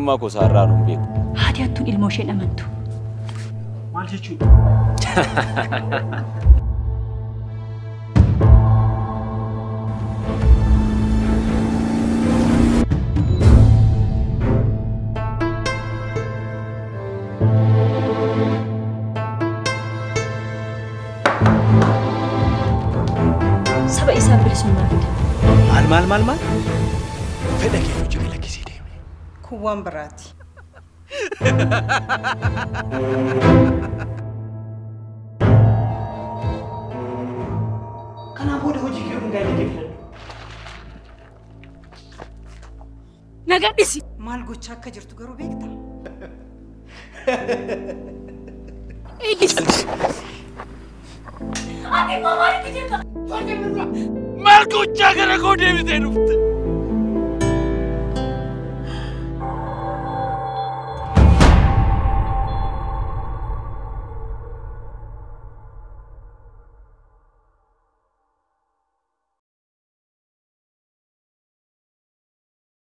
eenyummaa koo saarraan hin beeku. Haati hattuun ilmoo isheen amantu. Maal jechuudha? Saba isaa bilisummaa fida. Maal? Fedha kee hojii gala kisii deeme. Kuwwan biraati. Kanaaf booda hojii kee hundaa inni filadhu. Nagadhisi. Maal gochaa akka jirtu garuu beektaa? Eeggisi. Ati maalitti jirta? Maal gochaa gara koo deebitee dhufte?